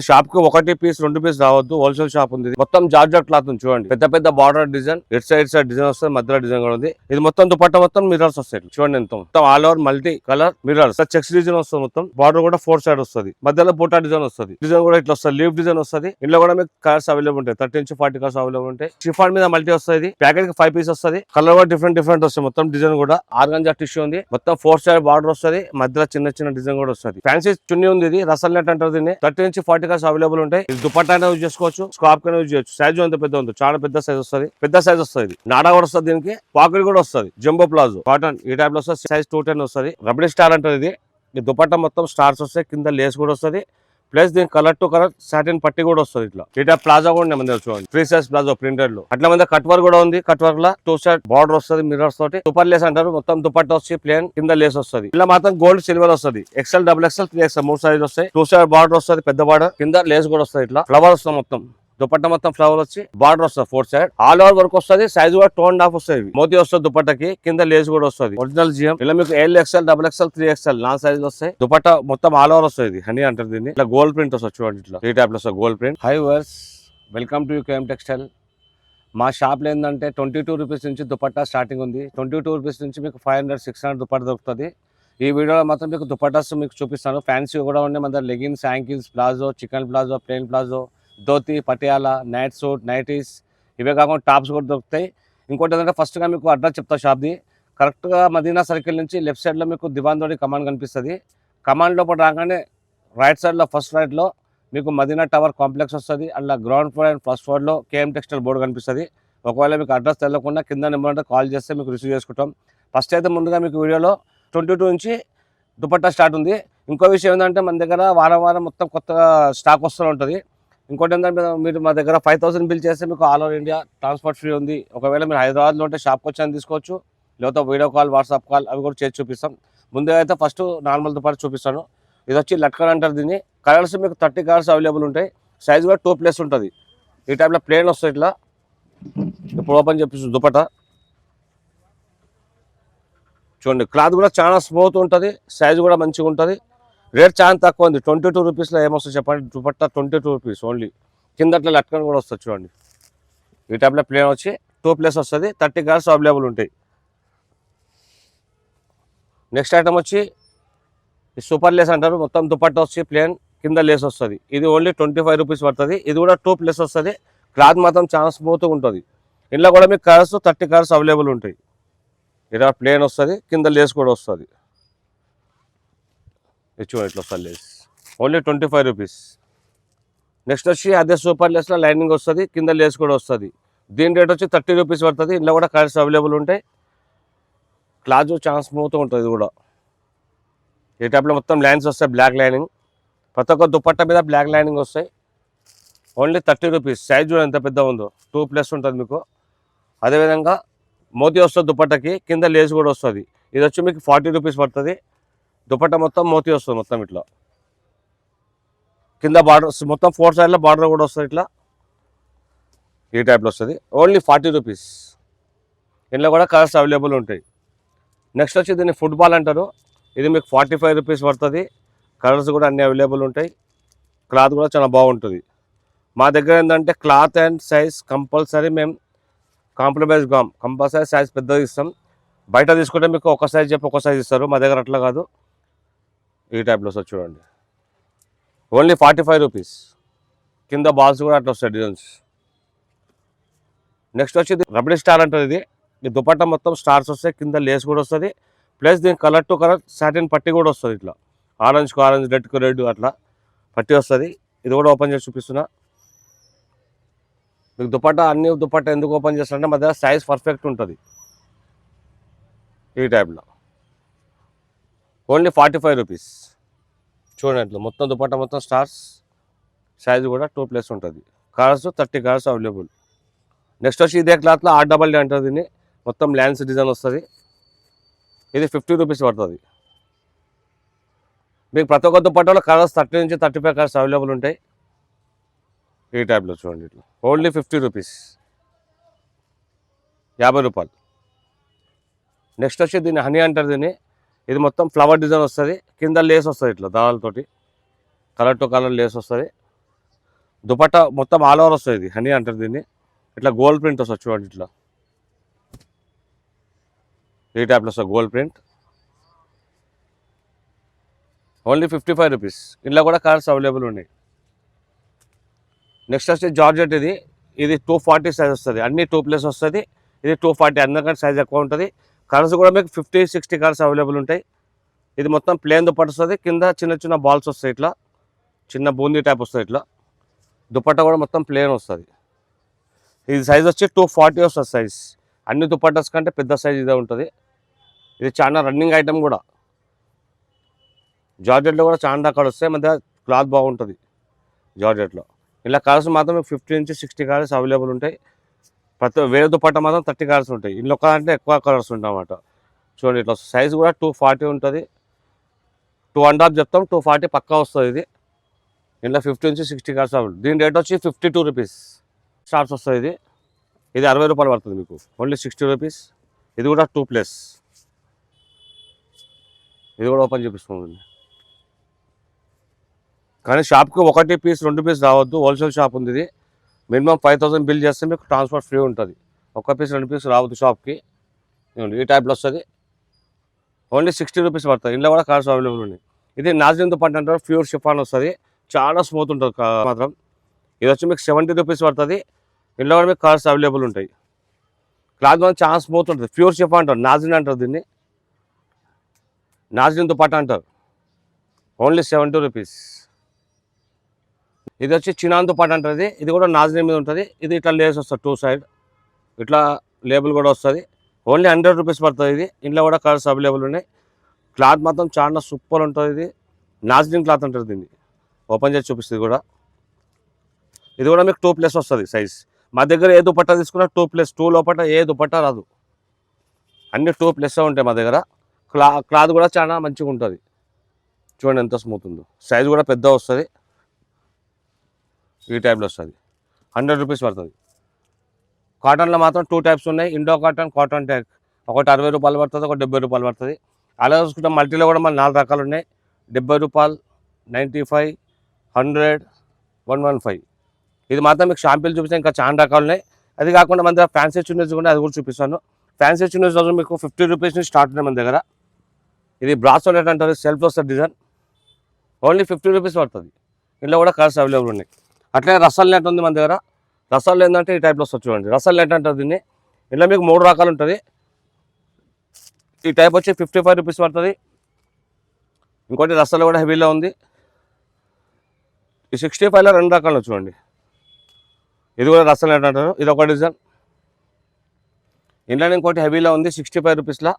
Shop కి ఒకటి piece 2 piece రావద్దు, హోల్సేల్ షాప్ ఉంది. మొత్తం జార్జెట్ క్లాత్ ఉంది చూడండి, పెద్ద పెద్ద border design, it side design వస్తుంది, మధ్యలో డిజైన్ కూడా ఉంది. ఇది మొత్తం దుపట్టా మొత్తం మిర్రర్స్ వస్తాయి చూడండి, మొత్తం all over multi colour mirrors, checks design వస్తుంది. మొత్తం బార్డర్ కూడా 4 సైడ్ వస్తుంది, మధ్యలో బూటా డిజైన్ వస్తుంది. డిజైన్ కూడా ఇట్లా వస్తుంది, లీవ్ డిజైన్ వస్తుంది. ఇందులో కూడా మీకు కలర్స్ అవైలబుల్ ఉంటాయి, 30 నుంచి 40 కలర్స్ అవైలబుల్ ఉంటాయి. షిఫాన్ మీద మల్టీ వస్తుంది, ప్యాకెట్ కి 5 పీస్ వస్తుంది. కలర్ కూడా డిఫరెంట్ వస్తుంది. మొత్తం డిజైన్ కూడా ఆర్గంజా టిష్యూ ఉంది, మొత్తం 4 సైడ్ బార్డర్ వస్తుంది, మధ్యలో చిన్న డిజైన్ కూడా వస్తుంది. ఫ్యాన్సీ చున్నీ ఉంది, ఇది రసల్ నెట్ అంటారు దీన్ని. 30 నుంచి 40 కలర్స్ అవైలబుల్ ఉంటాయి. ఇది దుపట్టా యూజ్ చేసుకోవచ్చు, స్కార్ప్ కైనా యూజ్ చేయొచ్చు. సైజ్ అంత పెద్ద ఉంది, చాలా పెద్ద సైజ్ వస్తుంది. నాడా కూడా వస్తుంది, దీనికి పాకెట్ కూడా వస్తుంది. జంబో ప్లాజో కాటన్ ఈ టైప్ లో వస్తుంది, సైజ్ 210 వస్తుంది. రబడీ స్టార్ అంటారు ఇది. ఈ దుపట్టా మొత్తం స్టార్స్ వస్తాయి, కింద లేస్ కూడా వస్తుంది. ప్లస్ దీని కలర్ టు కలర్ సాటిన్ పట్టి కూడా వస్తుంది. ఇట్లా ఈ టైప్ ప్లాజా కూడా మన చూడండి, ఫ్రీ సైజ్ ప్లాజో ప్రింటెడ్ లో. అట్లా మీద కట్ వర్క్ కూడా ఉంది, కట్ వర్క్ లా 2 సైడ్ బార్డర్ వస్తుంది, మిర్రర్స్ తోటి. సూపర్ లేస్ అంటారు. మొత్తం దుపట్టా వచ్చి ప్లేన్, కింద లేస్ వస్తుంది. ఇలా మాత్రం గోల్డ్ సిల్వర్ వస్తుంది. XL, XXL, 3XL 3 సైజ్ వస్తాయి. 2 సైడ్ బార్డర్ వస్తుంది, పెద్ద బార్డర్, కింద లేస్ కూడా వస్తుంది. ఇట్లా ఫ్లవర్ వస్తుంది, మొత్తం దుపట్టా మొత్తం ఫ్లవర్ వచ్చి బార్డర్ వస్తుంది 4 సైడ్. ఆల్ ఓవర్ వర్క్ వస్తుంది. సైజ్ కూడా 2.5 వస్తుంది. మోతీ వస్తుంది దుపట్టాకి, కింద లేస్ కూడా వస్తుంది. Original GM. ఇలా మీకు L, XL, XXL, 3XL 4 సైజులు వస్తాయి. దుపట్టా మొత్తం ఆల్ ఓవర్ వస్తుంది. హనీ అంటారు దీన్ని. ఇట్లా గోల్డ్ ప్రింట్ వస్తుంది చూడండి, ఇట్లా ఈ టైప్ లో వస్తుంది gold print. Hi viewers, welcome to KM textile. మా షాప్ లో ఏంటంటే 22 రూపీస్ నుంచి దుపట్టా స్టార్టింగ్ ఉంది. 22 రూపీస్ నుంచి మీకు 500, 600 దుపట్టా దొరుకుతుంది. ఈ వీడియోలో మాత్రం మీకు దుపట్టాస్ మీకు చూపిస్తాను. ఫ్యాన్సీ కూడా ఉన్నాయి మన దగ్గర. Leggings, ankles, palazzo, chicken palazzo, plain palazzo, dhoti, Patiala, night suit, nighties, ఇవే కాకుండా టాప్స్ కూడా దొరుకుతాయి. ఇంకోటి ఏంటంటే ఫస్ట్గా మీకు అడ్రస్ చెప్తా షాప్ది. కరెక్ట్గా మదీనా సర్కిల్ నుంచి లెఫ్ట్ సైడ్లో మీకు దివాన్ తోటి కమాండ్ కనిపిస్తుంది. కమాండ్ లోపల రాగానే రైట్ సైడ్లో ఫస్ట్ రైట్లో మీకు మదీనా టవర్ కాంప్లెక్స్ వస్తుంది. అలా గ్రౌండ్ ఫ్లోర్ అండ్ ఫస్ట్ ఫ్లోర్లో KM టెక్స్టైల్ బోర్డు కనిపిస్తుంది. ఒకవేళ మీకు అడ్రస్ తెలియకుండా కింద నెంబర్ అంటే కాల్ చేస్తే మీకు రిసీవ్ చేసుకుంటాం. ఫస్ట్ అయితే ముందుగా మీకు వీడియోలో 22 నుంచి దుపట్టా స్టార్ట్ ఉంది. ఇంకో విషయం ఏంటంటే మన దగ్గర వారం మొత్తం కొత్తగా స్టాక్ వస్తూ ఉంటుంది. ఇంకోటి ఏంటంటే మీరు మా దగ్గర 5000 బిల్ చేస్తే మీకు all over India transport free ఉంది. ఒకవేళ మీరు హైదరాబాద్లో ఉంటే షాప్కి వచ్చి తీసుకోవచ్చు, లేకపోతే వీడియో కాల్, వాట్సాప్ కాల్ అవి కూడా చేసి చూపిస్తాం. ముందుగా అయితే ఫస్ట్ నార్మల్ దుపట్టా చూపిస్తాను. ఇది వచ్చి లట్కన్ అంటారు దీన్ని. కలర్స్ మీకు 30 కలర్స్ అవైలబుల్ ఉంటాయి. సైజ్ కూడా 2+ ఉంటుంది. ఈ టైప్లో ప్లేన్ వస్తుంది. ఇట్లా ఇప్పుడు ఓపెన్ చేపిస్తుంది దుపట్టా చూడండి. క్లాత్ కూడా చాలా స్మూత్ ఉంటుంది, సైజ్ కూడా మంచిగా ఉంటుంది. రేట్ చాలా తక్కువ ఉంది. 22 రూపీస్లో ఏమొస్తుంది చెప్పండి, దుపట్టా 22 రూపీస్ ఓన్లీ. కింద అట్లా లట్కన్ కూడా వస్తుంది చూడండి. ఈ టైప్లో ప్లేన్ వచ్చి 2+ వస్తుంది. 30 కలర్స్ అవైలబుల్ ఉంటాయి. నెక్స్ట్ ఐటమ్ వచ్చి సూపర్ లేస్ అంటారు. మొత్తం దుపట్టా వచ్చి ప్లేన్, కింద లేస్ వస్తుంది. ఇది ఓన్లీ 25 రూపీస్ పడుతుంది. ఇది కూడా 2+ వస్తుంది. క్లాత్ మాత్రం చాలా స్మూత్గా ఉంటుంది. ఇందులో కూడా మీకు కలర్స్ 30 కలర్స్ అవైలబుల్ ఉంటాయి. ఇలా ప్లేన్ వస్తుంది, కింద లేస్ కూడా వస్తుంది. ఇది చూడండి, ఇట్లా వస్తుంది లేస్, ఓన్లీ 25 రూపీస్. నెక్స్ట్ వచ్చి అదే సూపర్ లేస్లో లైనింగ్ వస్తుంది, కింద లేస్ కూడా వస్తుంది. దీని రేట్ వచ్చి 30 రూపీస్ పడుతుంది. ఇందులో కూడా కలర్స్ అవైలబుల్ ఉంటాయి. క్లాత్ చాలా స్మూత్గా ఉంటుంది. ఇది కూడా ఈ టైప్లో మొత్తం లైన్స్ వస్తాయి, బ్లాక్ లైనింగ్. ప్రతి ఒక్క దుపట్టా మీద బ్లాక్ లైనింగ్ వస్తాయి. Only 30 rupees. సైజ్ కూడా ఎంత పెద్ద ఉందో, 2+ ఉంటుంది మీకు. అదేవిధంగా మోతీ వస్తుంది దుపట్టాకి, కింద లేస్ కూడా వస్తుంది. ఇది వచ్చి మీకు 40 రూపీస్ పడుతుంది. దుపట్టా మొత్తం మోతీ వస్తుంది, మొత్తం ఇట్లా కింద బార్డర్ మొత్తం 4 సైడ్లో బార్డర్ కూడా వస్తుంది. ఇట్లా ఈ టైప్లో వస్తుంది. Only 40 rupees. ఇందులో కూడా కలర్స్ అవైలబుల్ ఉంటాయి. నెక్స్ట్ వచ్చి దీన్ని ఫుట్బాల్ అంటారు. ఇది మీకు 45 రూపీస్ పడుతుంది. కలర్స్ కూడా అన్ని అవైలబుల్ ఉంటాయి. క్లాత్ కూడా చాలా బాగుంటుంది. మా దగ్గర ఏంటంటే క్లాత్ అండ్ సైజ్ కంపల్సరీ మేము కాంప్రమైజ్ కాం. కంపల్సరీ సైజ్ పెద్దది ఇస్తాం. బయట తీసుకుంటే మీకు ఒక సైజ్ చెప్పి ఒక సైజ్ ఇస్తారు, మా దగ్గర అట్లా కాదు. ఈ టైప్లో వస్తుంది చూడండి, ఓన్లీ 45 రూపీస్. కింద బాల్స్ కూడా అట్లా వస్తాయి డిజైన్స్. నెక్స్ట్ వచ్చి రబడీ స్టార్ అంటుంది. ఇది ఈ దుపట్టా మొత్తం స్టార్స్ వస్తాయి, కింద లేస్ కూడా వస్తుంది. ప్లస్ దీని కలర్ టు కలర్ సాటిన్ పట్టి కూడా వస్తుంది. ఇట్లా ఆరెంజ్కు ఆరెంజ్, రెడ్కు రెడ్ అట్లా పట్టి వస్తుంది. ఇది కూడా ఓపెన్ చేసి చూపిస్తున్నా మీకు. దుపట్టా అన్ని దుపట్టా ఎందుకు ఓపెన్ చేస్తారంటే మా దగ్గర సైజ్ పర్ఫెక్ట్ ఉంటుంది. ఈ టైప్లో ఓన్లీ 45 రూపీస్. చూడండి, మొత్తం దుపట్టా మొత్తం స్టార్స్, సైజ్ కూడా 2+ ఉంటుంది. Colours 30 colours available. నెక్స్ట్ వచ్చి ఇదే క్లాత్లో RDD అంటుంది దీన్ని. మొత్తం ల్యాన్స్ డిజైన్ వస్తుంది. ఇది 50 రూపీస్ పడుతుంది. మీకు ప్రతి ఒక్క దుపట్టాలో కలర్స్ 30 నుంచి 35 కలర్స్ అవైలబుల్ ఉంటాయి. ఈ టైప్లో చూడండి, ఇట్లా ఓన్లీ 50 రూపీస్, 50 రూపాయలు. నెక్స్ట్ వచ్చి దీన్ని హనీ అంటారు దీన్ని. ఇది మొత్తం ఫ్లవర్ డిజైన్ వస్తుంది, కింద లేస్ వస్తుంది ఇట్లా దారాలతోటి, కలర్ టు కలర్ లేస్ వస్తుంది. దుపట్టా మొత్తం ఆల్ ఓవర్ వస్తుంది, ఇది హనీ అంటారు దీన్ని. ఇట్లా గోల్డ్ ప్రింట్ వస్తుంది చూడండి, ఇట్లా ఈ టైప్లో వస్తుంది గోల్డ్ ప్రింట్. Only 55 rupees. ఇందులో కూడా కలర్స్ అవైలబుల్ ఉన్నాయి. నెక్స్ట్ వచ్చి జార్జెట్. ఇది 240 సైజ్ వస్తుంది, అన్ని 2+ వస్తుంది. ఇది 240, అందరికంటే సైజ్ ఎక్కువ ఉంటుంది. కలర్స్ కూడా మీకు 50-60 కలర్స్ అవైలబుల్ ఉంటాయి. ఇది మొత్తం ప్లేన్ దుపట్ట వస్తుంది, కింద చిన్న చిన్న బాల్స్ వస్తాయి, ఇట్లా చిన్న బూందీ టైప్ వస్తుంది. ఇట్లా దుపట్ట కూడా మొత్తం ప్లేన్ వస్తుంది. ఇది సైజ్ వచ్చి 240 వస్తుంది సైజ్. అన్ని దుపట్టాస్ కంటే పెద్ద సైజ్ ఇదే ఉంటుంది. ఇది చాలా రన్నింగ్ ఐటమ్ కూడా. జార్జెట్లో కూడా చాలా రకాలు వస్తాయి, మధ్య క్లాత్ బాగుంటుంది జార్జెట్లో. ఇలా కలర్స్ మాత్రం 50-60 కలర్స్ అవైలబుల్ ఉంటాయి. వేరే దుపట్ట మాత్రం 30 కలర్స్ ఉంటాయి. ఇందులో అంటే ఎక్కువ కలర్స్ ఉంటాయి అన్నమాట. చూడండి, ఇట్లా సైజ్ కూడా 240 ఉంటుంది. 2.5 చెప్తాం, 240 పక్కా వస్తుంది. ఇది ఇందులో 50-60 కలర్స్ అవైలబుల్. దీని రేట్ వచ్చి 52 రూపీస్ స్టార్ట్స్ వస్తుంది. ఇది 60 రూపాయలు పడుతుంది మీకు, ఓన్లీ 60 రూపీస్. ఇది కూడా 2+. ఇది కూడా ఓపెన్ చూపిస్తుంది. కానీ షాప్కి 1 పీస్ 2 పీస్ రావద్దు, హోల్సేల్ షాప్ ఉంది. ఇది మినిమం 5000 బిల్ చేస్తే మీకు ట్రాన్స్పోర్ట్ ఫ్రీ ఉంటుంది. 1 పీస్ 2 పీస్ రావద్దు షాప్కి. ఈ టైప్లో వస్తుంది, ఓన్లీ 60 రూపీస్ పడుతుంది. ఇందులో కూడా కలర్స్ అవైలబుల్ ఉన్నాయి. ఇది నాజిన్ దుపట్టా అంటారు, ప్యూర్ షిఫాన్ వస్తుంది, చాలా స్మూత్ ఉంటుంది మాత్రం. ఇది వచ్చి మీకు 70 రూపీస్ పడుతుంది. ఇందులో కూడా మీకు కలర్స్ అవైలబుల్ ఉంటాయి. క్లాత్ మాత్రం చాలా స్మూత్ ఉంటుంది, ప్యూర్ షిఫాన్ అంటారు, నాజిన్ అంటారు దీన్ని. నాజిన్ దుపట్టా అంటారు, ఓన్లీ 70 రూపీస్. ఇది వచ్చి చినాన్ దుపట్టా అంటుంది. ఇది కూడా నాజిన్ మీద ఉంటుంది. ఇది ఇట్లా లేస్ వస్తుంది 2 సైడ్, ఇట్లా లేబుల్ కూడా వస్తుంది. ఓన్లీ 100 రూపీస్ పడుతుంది. ఇది ఇంట్లో కూడా కలర్స్ అవైలబుల్ ఉన్నాయి. క్లాత్ మాత్రం చాలా సూపర్ ఉంటుంది. ఇది నాజిన్ క్లాత్ అంటారు దీన్ని. ఓపెన్ చేసి చూపిస్తుంది కూడా. ఇది కూడా మీకు 2+ వస్తుంది సైజ్. మా దగ్గర ఏ దుపట్టా తీసుకున్నా 2+, 2 లోపల ఏ దుపట్టా రాదు, అన్ని 2+ ఉంటాయి మా దగ్గర. క్లాత్ కూడా చాలా మంచిగా ఉంటుంది. చూడండి ఎంత స్మూత్ ఉందో. సైజ్ కూడా పెద్ద వస్తుంది, ఈ టైప్లో వస్తుంది. 100 రూపీస్ పడుతుంది. కాటన్లో మాత్రం 2 టైప్స్ ఉన్నాయి, ఇండో కాటన్, కాటన్ ట్యాగ్. ఒకటి 60 రూపాయలు పడుతుంది, ఒకటి 70 రూపాయలు పడుతుంది. అలా చూసుకుంటే మల్టీలో కూడా మన 4 రకాలు ఉన్నాయి. 70 రూపాయలు, 95, 100, 115. ఇది మాత్రం మీకు షాంపిల్ చూపిస్తే ఇంకా చాలా రకాలు ఉన్నాయి. అది కాకుండా మన దగ్గర ఫ్యాన్సీ చున్నీస్ కూడా, అది కూడా చూపిస్తాను. ఫ్యాన్సీ చున్నీస్ రోజు మీకు 50 రూపీస్ నుంచి స్టార్ట్ ఉన్నాయి మన దగ్గర. ఇది బ్రాసోలెట్ అంటారు, సెల్ఫ్ వస్తుంది డిజైన్, ఓన్లీ 50 రూపీస్ పడుతుంది. ఇందులో కూడా కలర్స్ అవైలబుల్ ఉన్నాయి. అట్లే రసల్ నెట్ ఉంది మన దగ్గర. రసల్ ఏంటంటే ఈ టైప్లో వస్తుంది చూడండి, రసల్ నెట్ అంటారు దీన్ని. ఇందులో మీకు 3 రకాలు ఉంటుంది. ఈ టైప్ వచ్చి 55 రూపీస్ పడుతుంది. ఇంకోటి రసల్ కూడా హెవీలో ఉంది. ఈ 65లో 2 రకాలు చూడండి. ఇది కూడా రసల్ నెట్ అంటారు, ఇది ఒక డిజైన్. ఇందులో ఇంకోటి హెవీలో ఉంది 65 రూపీస్లో.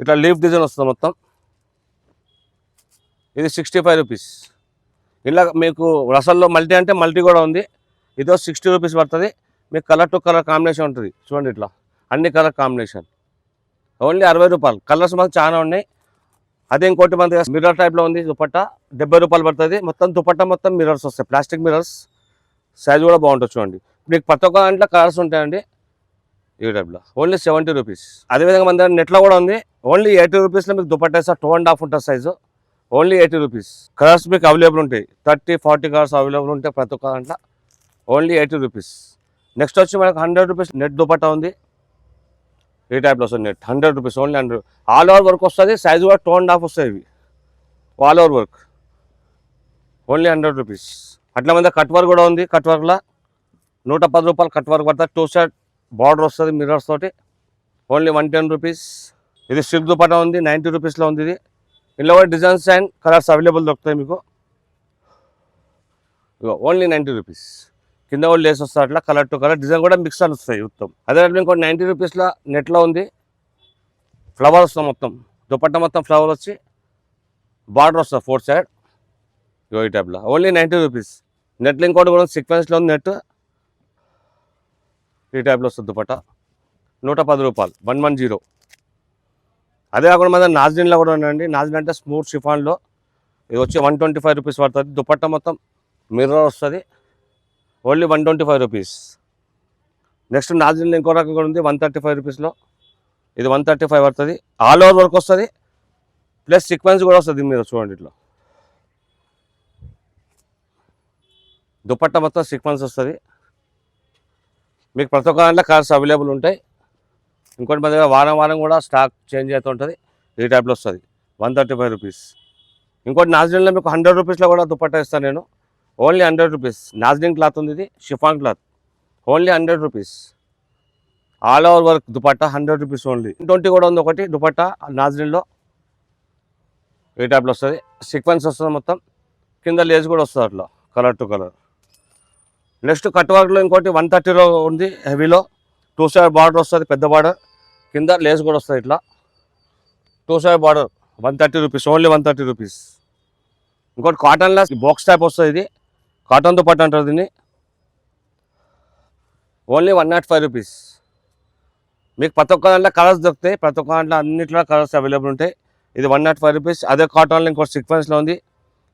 ఇట్లా లీఫ్ డిజైన్ వస్తుంది మొత్తం. ఇది 65 రూపీస్. ఇలా మీకు రసల్లో మల్టీ అంటే మల్టీ కూడా ఉంది. ఇదో 60 రూపీస్ పడుతుంది. మీకు కలర్ టు కలర్ కాంబినేషన్ ఉంటుంది చూడండి, ఇట్లా అన్ని కలర్ కాంబినేషన్, ఓన్లీ 60 రూపాయలు. కలర్స్ మాకు చాలా ఉన్నాయి. అదే ఇంకోటి మన దగ్గర మిర్రర్ టైప్లో ఉంది దుపట్టా, 70 రూపాయలు పడుతుంది. మొత్తం దుపట్టా మొత్తం మిర్రర్స్ వస్తాయి, ప్లాస్టిక్ మిర్రర్స్. సైజ్ కూడా బాగుంటుంది చూడండి. మీకు ప్రతి ఒక్క దాంట్లో కలర్స్ ఉంటాయండి ఈ టైప్లో, ఓన్లీ 70 రూపీస్. అదేవిధంగా మన దగ్గర నెట్లో కూడా ఉంది, ఓన్లీ 80 రూపీస్లో మీకు దుపట్టా 2.5 ఉంటుంది సైజు, ఓన్లీ 80 రూపీస్. కలర్స్ మీకు అవైలబుల్ ఉంటాయి, 30-40 కలర్స్ అవైలబుల్ ఉంటాయి ప్రతి ఒక్క దాంట్లో, ఓన్లీ 80 రూపీస్. నెక్స్ట్ వచ్చి మనకు 100 రూపీస్ నెట్ దుపట్టా ఉంది. ఈ టైప్లో వస్తుంది net, 100 rupees, only 100. All over work వస్తుంది, సైజు కూడా 2.5 వస్తాయి ఇవి, all over work, only 100 rupees. అట్లా మీద కట్ వర్క్ కూడా ఉంది. కట్ వర్క్లో 110 రూపాయలు కట్ వర్క్ పడుతుంది. 2 సైడ్ బార్డర్ వస్తుంది మిర్రర్స్ తోటి, ఓన్లీ 110 రూపీస్. ఇది సిల్క్ దుపట్టా ఉంది, 90 రూపీస్లో ఉంది. ఇది ఇందులో కూడా డిజైన్స్ అండ్ కలర్స్ అవైలబుల్ దొరుకుతాయి మీకు, ఓన్లీ 90 రూపీస్. కింద కూడా లేస్ వస్తుంది, అట్లా కలర్ టు కలర్ డిజైన్ కూడా మిక్స్ అని వస్తాయి మొత్తం. అదే ఇంకో 90 రూపీస్లో నెట్లో ఉంది, ఫ్లవర్ వస్తుంది మొత్తం, దుపట్టా మొత్తం ఫ్లవర్ వచ్చి బార్డర్ వస్తుంది 4 సైడ్, ఈ టైప్లో, ఓన్లీ 90 రూపీస్. నెట్లో ఇంకోటి కూడా సీక్వెన్స్లో ఉంది నెట్, ఈ టైప్లో వస్తుంది దుపట్టా, 110 రూపాయలు, 110. అదే కాకుండా మన నాజిన్లో కూడా ఉందండి. నాజిన్ అంటే స్మూత్ షిఫాన్లో, ఇది వచ్చి 125 రూపీస్ పడుతుంది. దుపట్టా మొత్తం మిర్రర్ వస్తుంది, ఓన్లీ 125 రూపీస్. నెక్స్ట్ నాజిన్లో ఇంకో రకం కూడా ఉంది 135 రూపీస్లో, ఇది 135 పడుతుంది. ఆల్ ఓవర్ వర్క్ వస్తుంది, ప్లస్ సీక్వెన్స్ కూడా వస్తుంది మీరు చూడండి ఇట్లా. దుపట్టా మొత్తం సీక్వెన్స్ వస్తుంది. మీకు ప్రతి ఒక్క దాంట్లో కలర్స్ అవైలబుల్ ఉంటాయి. ఇంకోటి మన దగ్గర వారం వారం కూడా స్టాక్ చేంజ్ అవుతూ ఉంటుంది. ఈ టైప్లో వస్తుంది 135 రూపీస్. ఇంకోటి నాజ్లిన్లో మీకు 100 రూపీస్లో కూడా దుపట్టా ఇస్తాను నేను. Only 100 rupees. నాజ్లిన్ క్లాత్ ఉంది, ఇది chiffon cloth. Only 100 rupees. All over work dupatta 100 rupees only. 20 కూడా ఉంది ఒకటి దుపట్టా నాజ్లిన్లో. ఈ టైప్లో వస్తుంది, సీక్వెన్స్ వస్తుంది మొత్తం. కింద లేస్ కూడా వస్తుంది అట్లా colour to colour. Next cut వర్క్లో ఇంకోటి 130లో ఉంది, హెవీలో 2 సైడ్ బార్డర్ వస్తుంది, పెద్ద బార్డర్. కింద లేస్ కూడా వస్తుంది ఇట్లా 2 side border. 130 rupees, only 130 rupees. ఇంకోటి కాటన్లో బాక్స్ టైప్ వస్తుంది, ఇది కాటన్ దుపట్టా అంటారు దీన్ని. Only 105 rupees. మీకు ప్రతి ఒక్క దాంట్లో కలర్స్ దొరుకుతాయి, ప్రతి ఒక్క దాంట్లో అన్నింటిలో కలర్స్ అవైలబుల్ ఉంటాయి. ఇది 105 రూపీస్. అదే కాటన్లో ఇంకోటి సీక్వెన్స్లో ఉంది,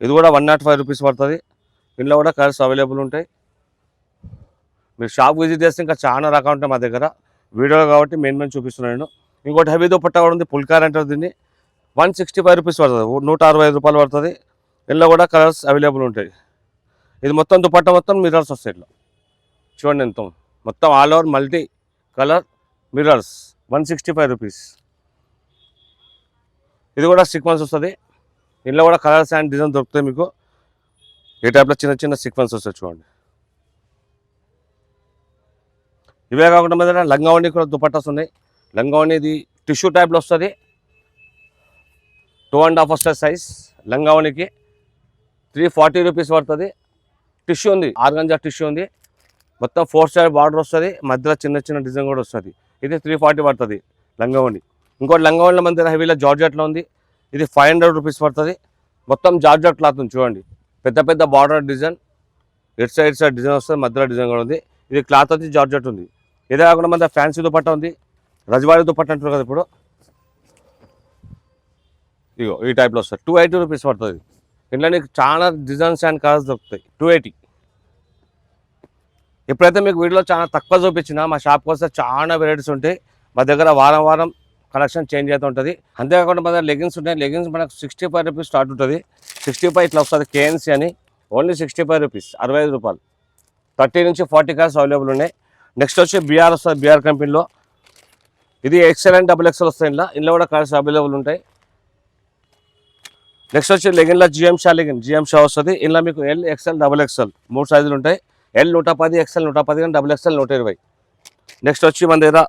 ఇది కూడా 105 రూపీస్ పడుతుంది. ఇందులో కూడా కలర్స్ అవైలబుల్ ఉంటాయి. మీరు షాప్ విజిట్ చేస్తే ఇంకా చాలా రకాలు ఉంటాయి మా దగ్గర. వీడియోలో కాబట్టి మెయిన్ చూపిస్తున్నాను. ఇంకోటి హెవీ దుపట్టా కూడా ఉంది, పుల్కార్ అంటారు దీన్ని. 165 రూపీస్ పడుతుంది, 165 రూపాయలు పడుతుంది. ఇందులో కూడా కలర్స్ అవైలబుల్ ఉంటాయి. ఇది మొత్తం దుపట్టా మొత్తం మిర్రర్స్ వస్తాయి ఇట్లా చూడండి. ఎంత మొత్తం all over multi colour mirrors 165 rupees. ఇది కూడా సీక్వెన్స్ వస్తుంది. ఇందులో కూడా కలర్స్ అండ్ డిజైన్ దొరుకుతాయి మీకు. ఈ టైప్లో చిన్న చిన్న సీక్వెన్స్ వస్తాయి చూడండి. ఇవే కాకుండా మీద లంగావణి కూడా దుపట్టాస్ ఉన్నాయి. లంగావణి ఇది టిష్యూ టైప్లో వస్తుంది, 2.5 వస్తుంది సైజ్. లంగావణికి 340 రూపీస్ పడుతుంది. టిష్యూ ఉంది, ఆర్గంజా టిష్యూ ఉంది. మొత్తం 4 సైడ్ బార్డర్ వస్తుంది, మధ్యలో చిన్న చిన్న డిజైన్ కూడా వస్తుంది. ఇది 340 పడుతుంది లంగావణి. ఇంకోటి లంగావణిలో మన దగ్గర హెవీలో జార్జెట్లో ఉంది, ఇది 500 రూపీస్ పడుతుంది. మొత్తం జార్జెట్ క్లాత్ ఉంది చూడండి, పెద్ద పెద్ద బార్డర్ డిజైన్. ఇటు సైడ్ డిజైన్ వస్తుంది, మధ్యలో డిజైన్ కూడా ఉంది. ఇది క్లాత్ వచ్చి జార్జెట్ ఉంది. ఇదే కాకుండా మన ఫ్యాన్సీ దుపట్టా ఉంది, రజవాడి దుపట్టా అంటారు కదా ఇప్పుడు. ఇగో ఈ టైప్లో వస్తుంది, 280 రూపీస్ పడుతుంది. ఇంట్లో నీకు చాలా డిజైన్స్ అండ్ కలర్స్ దొరుకుతాయి. 280. ఇప్పుడైతే మీకు వీడియోలో చాలా తక్కువ చూపించిన, మా షాప్కి వస్తే చాలా వెరైటీస్ ఉంటాయి. మా దగ్గర వారం వారం కలెక్షన్ చేంజ్ అవుతూ ఉంటుంది. అంతేకాకుండా మన దగ్గర లెగిన్స్ ఉంటాయి. లెగిన్స్ మనకు 65 రూపీస్ స్టార్ట్ ఉంటుంది. 65 ఇట్లా వస్తుంది, కేఎన్సీ అని. ఓన్లీ 65 రూపీస్, 65 రూపాయలు. 30 నుంచి 40 కలర్స్ అవైలబుల్ ఉన్నాయి. నెక్స్ట్ వచ్చి బిఆర్ వస్తుంది, బిఆర్ కంపెనీలో. ఇది ఎక్సెల్ అండ్ XXL వస్తాయి. ఇందులో కూడా కలర్స్ అవైలబుల్ ఉంటాయి. నెక్స్ట్ వచ్చి లెగిన్లో జిఎం షా వస్తుంది. ఇందులో మీకు L, XL, XXL 3 సైజులు ఉంటాయి. L 110, XL 110 కానీ XXL 120. నెక్స్ట్ వచ్చి మన దగ్గర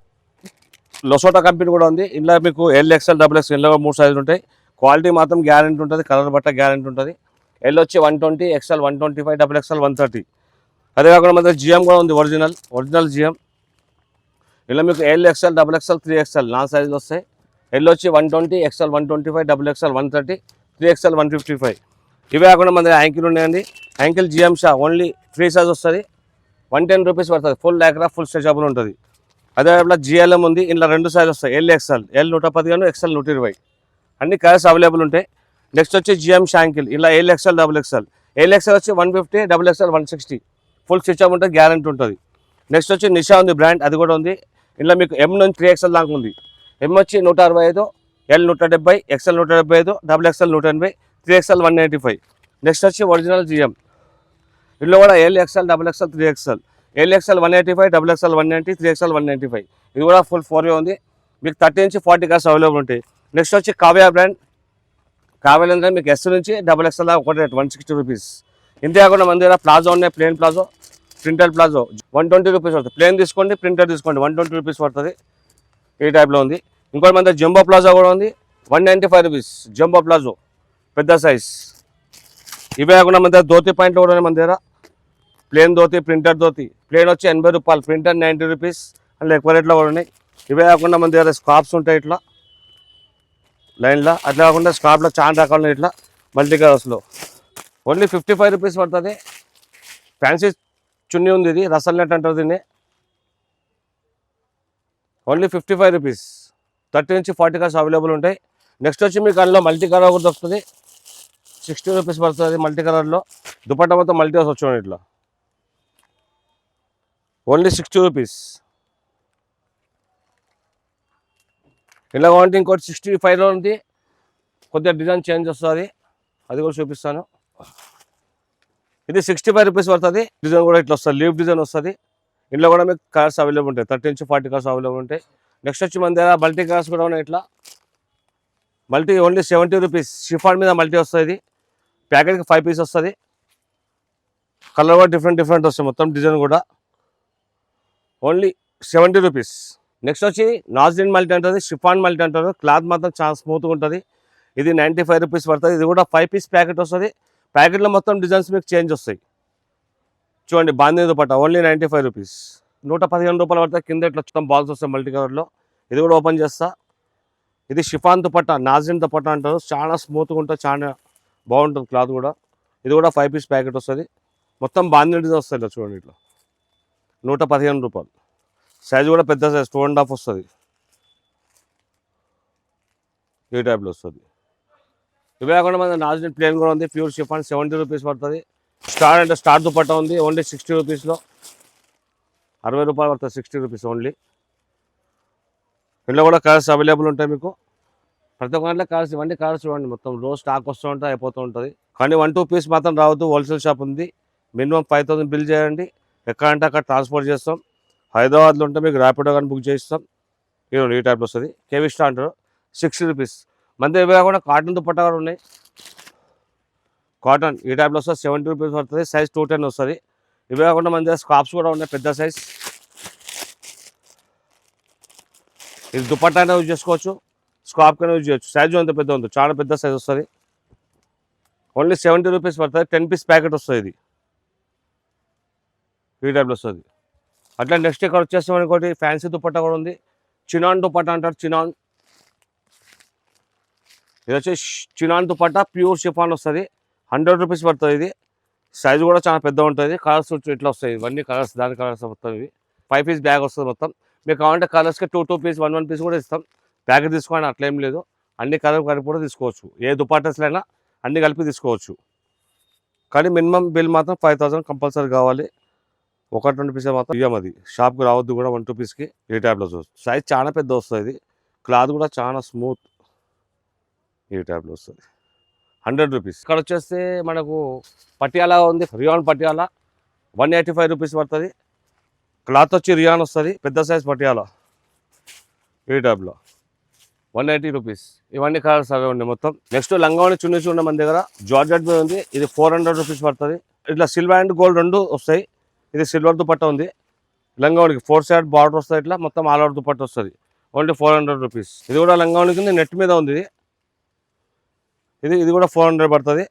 లొసోటా కంపెనీ కూడా ఉంది. ఇందులో మీకు L, XL, XXL ఇందులో 3 సైజులు ఉంటాయి. క్వాలిటీ మాత్రం గ్యారెంటీ ఉంటుంది, కలర్ బట్ట గ్యారెంటీ ఉంటుంది. L వచ్చి 120, XL 125, XXL 130. అదే కాకుండా మన దగ్గర జిఎం కూడా ఉంది, ఒరిజినల్ జిఎం. ఇలా మీకు L, XL, XXL, 3XL 4 సైజులు వస్తాయి. L వచ్చి 120, XL 125, XXL 130, 3XL 155. ఇవే కాకుండా మన దగ్గర యాంకిల్ ఉన్నాయండి. Ankle GM Shah only 3 size వస్తుంది, 110 రూపీస్ పడుతుంది. ఫుల్ ల్యాక్రా, ఫుల్ స్ట్రెచబుల్ ఉంటుంది. అదే GLM ఉంది, ఇందులో 2 సైజ్ వస్తాయి, L, XL. L 110 గాను, XL 120. అన్ని కలర్స్ అవైలబుల్ ఉంటాయి. నెక్స్ట్ వచ్చి జిఎం షా యాంకిల్, ఇలా L, XL, XXL. L, XL వచ్చి 150, XXL 160. ఫుల్ స్ట్రెచబుల్ ఉంటుంది, గ్యారెంటీ ఉంటుంది. నెక్స్ట్ వచ్చి నిషా ఉంది బ్రాండ్, అది కూడా ఉంది. ఇందులో మీకు M నుంచి 3XL దాకా ఉంది. M వచ్చి 165, L 170, XL 175, XXL 180, 3XL 185. Next వచ్చి ఒరిజినల్ జిఎం. ఇందులో కూడా L, XL, XXL, 3XL. L, XL 185, XXL 190, 3XL 195. ఇది కూడా ఫుల్ 4 ఉంది. మీకు 30 నుంచి 40 కలర్స్ అవైలబుల్ ఉంటాయి. నెక్స్ట్ వచ్చి కావ్య బ్రాండ్. కావ్య అంటే మీకు S నుంచి XXL దాకా ఒకటి రేట్, 160 రూపీస్. ఇంతే కాకుండా మన దగ్గర ప్లాజో ఉన్నాయి, plain palazzo, printed palazzo 120 rupees పడుతుంది. ప్లేన్ తీసుకోండి, ప్రింటెడ్ తీసుకోండి, 120 రూపీస్ పడుతుంది. ఈ టైప్లో ఉంది. ఇంకోటి మన దగ్గర జంబో ప్లాజో కూడా ఉంది, 195 రూపీస్. జంబో ప్లాజో పెద్ద సైజ్. ఇవే కాకుండా మన దగ్గర ధోతి పాయింట్లు కూడా ఉన్నాయి మన దగ్గర. Plain dhoti, printed dhoti. Plain వచ్చి 80 రూపాయలు, ప్రింటెడ్ 90 రూపీస్. అందులో ఎక్కువ రేట్లో కూడా ఉన్నాయి. ఇవే కాకుండా మన దగ్గర స్కార్ప్స్ ఉంటాయి ఇట్లా లైన్లో. అట్లా కాకుండా స్కార్ప్లో చాలా రకాలు ఉన్నాయి ఇట్లా మల్టీ కలర్స్లో. ఓన్లీ 55 రూపీస్ పడుతుంది. ఫ్యాన్సీ చున్నీ ఉంది, ఇది రసల్ నెట్ అంటారు దీన్ని. Only 55 rupees. 30 నుంచి 40 కలర్స్ అవైలబుల్ ఉంటాయి. నెక్స్ట్ వచ్చి మీకు అందులో మల్టీ కలర్ కూడా దొరుకుతుంది, 60 రూపీస్ పడుతుంది. మల్టీ కలర్లో దుపట్టా మొత్తం మల్టీ హౌస్ వచ్చి ఇట్లా ఓన్లీ 60 రూపీస్. ఇలా కావాలంటే ఇంకోటి 65లో ఉంది, కొద్దిగా డిజైన్ చేంజ్ వస్తుంది, అది కూడా చూపిస్తాను. ఇది 65 రూపీస్ పడుతుంది. డిజైన్ కూడా ఇట్లా వస్తుంది, లీవ్ డిజైన్ వస్తుంది. ఇందులో కూడా మీకు కలర్స్ అవైలబుల్ ఉంటాయి, 30 నుంచి 40 కలర్స్ అవైలబుల్ ఉంటాయి. నెక్స్ట్ వచ్చి మన దగ్గర మల్టీ కలర్స్ కూడా ఉన్నాయి. ఇట్లా మల్టీ ఓన్లీ 70 రూపీస్. షిఫాన్ మీద మల్టీ వస్తుంది. ప్యాకెట్కి 5 పీస్ వస్తుంది. కలర్ కూడా డిఫరెంట్ వస్తాయి. మొత్తం డిజైన్ కూడా ఓన్లీ 70 రూపీస్. నెక్స్ట్ వచ్చి నాజ్లిన్ మల్టీ అంటుంది, షిఫాన్ మల్టీ అంటారు. క్లాత్ మాత్రం చాలా స్మూత్గా ఉంటుంది. ఇది 95 రూపీస్ పడుతుంది. ఇది కూడా 5 పీస్ ప్యాకెట్ వస్తుంది. ప్యాకెట్లో మొత్తం డిజైన్స్ మీకు చేంజ్ వస్తాయి. చూడండి, బాందీ దుపట్టా ఓన్లీ 95 రూపీస్. 115 రూపాయలు పడుతుంది. కింద ఇట్లా మొత్తం బాల్స్ వస్తాయి మల్టీ కలర్లో. ఇది కూడా ఓపెన్ చేస్తా. ఇది షిఫాన్ దుపట్టా, నాజ్లిన్ దుపట్టా అంటారు. చాలా స్మూత్గా ఉంటుంది, చాలా బాగుంటుంది క్లాత్ కూడా. ఇది కూడా 5 పీస్ ప్యాకెట్ వస్తుంది. మొత్తం బాందీ డిజైన్ వస్తుంది. ఇట్లా చూడండి, ఇట్లా 115 రూపాయలు. సైజ్ కూడా పెద్ద సైజ్ 2.5 వస్తుంది. ఈ టైప్లో వస్తుంది. ఇవే కాకుండా మన నాజ్లిన్ ప్లేన్ కూడా ఉంది, ప్యూర్ షిఫాన్ 70 రూపీస్ పడుతుంది. స్టార్ అంటే స్టార్ దుపట్టా ఉంది ఓన్లీ 60 రూపీస్లో. 60 రూపాయలు పడుతుంది, 60 రూపీస్ ఓన్లీ. ఇందులో కూడా కలర్స్ అవైలబుల్ ఉంటాయి మీకు. ప్రతి ఒక్క దాంట్లో కలర్స్, ఇవన్నీ కలర్స్ చూడండి. మొత్తం రోజు స్టాక్ వస్తూ ఉంటుంది, అయిపోతూ ఉంటుంది. కానీ 1-2 పీస్ మాత్రం రావద్దు. హోల్సేల్ షాప్ ఉంది. మినిమం 5000 బిల్ చేయండి. ఎక్కడంటే అక్కడ ట్రాన్స్పోర్ట్ చేస్తాం. హైదరాబాద్లో ఉంటే మీకు ర్యాపిడో కానీ బుక్ చేయిస్తాం. ఈ టైప్లో వస్తుంది. కేవీ స్టార్ అంటారు, 60 రూపీస్. మన దగ్గర కూడా కాటన్ దుపట్టా కూడా ఉన్నాయి. కాటన్ ఈ టైప్లో వస్తుంది, 70 రూపీస్ పడుతుంది. సైజ్ 210 వస్తుంది. ఇవే కాకుండా మన దగ్గర స్కార్ప్స్ కూడా ఉన్నాయి, పెద్ద సైజ్. ఇది దుపట్టా అయినా యూజ్ చేసుకోవచ్చు, స్కార్ప్ అయినా యూజ్ చేయొచ్చు. సైజు అంత పెద్ద ఉంది, చాలా పెద్ద సైజ్ వస్తుంది. ఓన్లీ 70 రూపీస్ పడుతుంది. 10 పీస్ ప్యాకెట్ వస్తుంది. ఇది ఈ టైప్లో వస్తుంది. అట్లా నెక్స్ట్ ఇక్కడ వచ్చేస్తాం ఇంకోటి ఫ్యాన్సీ దుపట్టా కూడా ఉంది. చినాన్ దుపట్టా అంటారు, చినాన్. ఇది వచ్చి చినాన్ దుపట్టా ప్యూర్ షిఫాన్ వస్తుంది. 100 రూపీస్ పడుతుంది. ఇది సైజు కూడా చాలా పెద్ద ఉంటుంది. కలర్స్ ఇట్లా వస్తాయి. ఇవన్నీ కలర్స్, దాని కలర్స్ మొత్తం. ఇవి 5 పీస్ బ్యాగ్ వస్తుంది మొత్తం. మీకు కావాలంటే కలర్స్కి 2 పీస్ 1 పీస్ కూడా ఇస్తాం. ప్యాకెట్ తీసుకోండి, అట్లా ఏం లేదు. అన్ని కలర్ కలిపి కూడా తీసుకోవచ్చు. ఏ దుపట్టాస్లైనా అన్ని కలిపి తీసుకోవచ్చు. కానీ మినిమం బిల్ మాత్రం 5000 కంపల్సరీ కావాలి. 1-2 పీస్ మాత్రం ఇవ్వం. అది షాప్కి రావద్దు కూడా 1-2 పీస్కి. ఈ టైప్లో చూస్తుంది. సైజ్ చాలా పెద్ద వస్తుంది. ఇది క్లాత్ కూడా చాలా స్మూత్. ఈ టైప్లో వస్తుంది. 100 రూపీస్. ఇక్కడ వచ్చేస్తే మనకు పటియాలా ఉంది, రియాన్ పటియాలా 185 రూపీస్ పడుతుంది. క్లాత్ వచ్చి రియాన్ వస్తుంది, పెద్ద సైజ్ పటియాలా. ఈ టైప్లో 180 రూపీస్. ఇవన్నీ కలర్స్ అవే ఉన్నాయి మొత్తం. నెక్స్ట్ లంగావని చున్నీ చూడండి, మన దగ్గర జార్జెట్ మీద ఉంది. ఇది 400 రూపీస్ పడుతుంది. ఇట్లా సిల్వర్ అండ్ గోల్డ్ 2 వస్తాయి. ఇది సిల్వర్ దుపట్టా ఉంది. లంగావనికి 4 సైడ్ బార్డర్ వస్తుంది. ఇట్లా మొత్తం ఆల్ ఓవర్ దుపట్టా వస్తుంది. Only 400 rupees. ఇది కూడా లంగావనికి ఉంది, నెట్ మీద ఉంది. ఇది కూడా 400 పడుతుంది.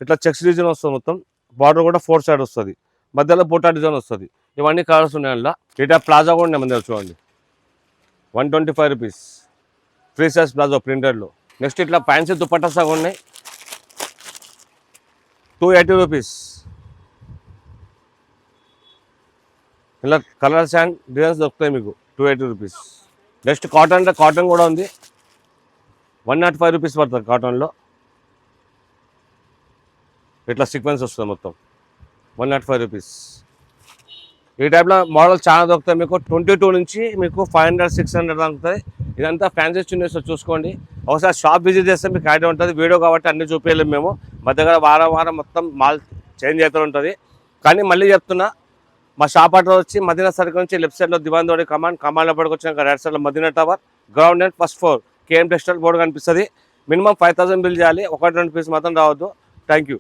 ఇట్లా చెక్స్ డిజైన్ వస్తుంది మొత్తం. బార్డర్ కూడా 4 సైడ్ వస్తుంది. మధ్యలో బూటా డిజైన్ వస్తుంది. ఇవన్నీ కలర్స్ ఉన్నాయి. అందులో ఇటా ప్లాజా కూడా ఉన్నాయి మన దగ్గర చూడండి, 125 రూపీస్. ఫ్రీ సైజ్ ప్లాజా ప్రింటెడ్లో. నెక్స్ట్ ఇట్లా ఫ్యాన్సీ దుపట్టా సగం ఉన్నాయి, 280 రూపీస్. ఇలా కలర్స్ అండ్ డిజైన్స్ దొరుకుతాయి మీకు, 280 రూపీస్. నెక్స్ట్ కాటన్ అంటే కాటన్ కూడా ఉంది, 105 రూపీస్ పడుతుంది కాటన్లో. ఇట్లా సీక్వెన్స్ వస్తుంది మొత్తం, 105 రూపీస్. ఈ టైప్లో మోడల్ చాలా దొరుకుతాయి మీకు. 22 నుంచి మీకు 500-600 దొరుకుతాయి. ఇదంతా ఫ్యాన్సీ చున్నీస్ చూసుకోండి. ఒకసారి షాప్ విజిట్ చేస్తే మీకు ఐడియా ఉంటుంది. వీడియో కాబట్టి అన్ని చూపించలేము మేము. మా దగ్గర వారం మొత్తం మాల్ చేంజ్ అవుతూ ఉంటుంది. కానీ మళ్ళీ చెప్తున్నా, మా షాప్ అడ్రస్ వచ్చి మదీనా సర్కిల్ నుంచి లెఫ్ట్ సైడ్లో దివాన్ దోడి కమాండ్లో పడుకొచ్చాక రైట్ సైడ్లో Madina tower, ground and first floor, KM textile board కనిపిస్తుంది. మినిమం 5000 బిల్ చేయాలి. 1-2 పీస్ మాత్రం రావద్దు. Thank you.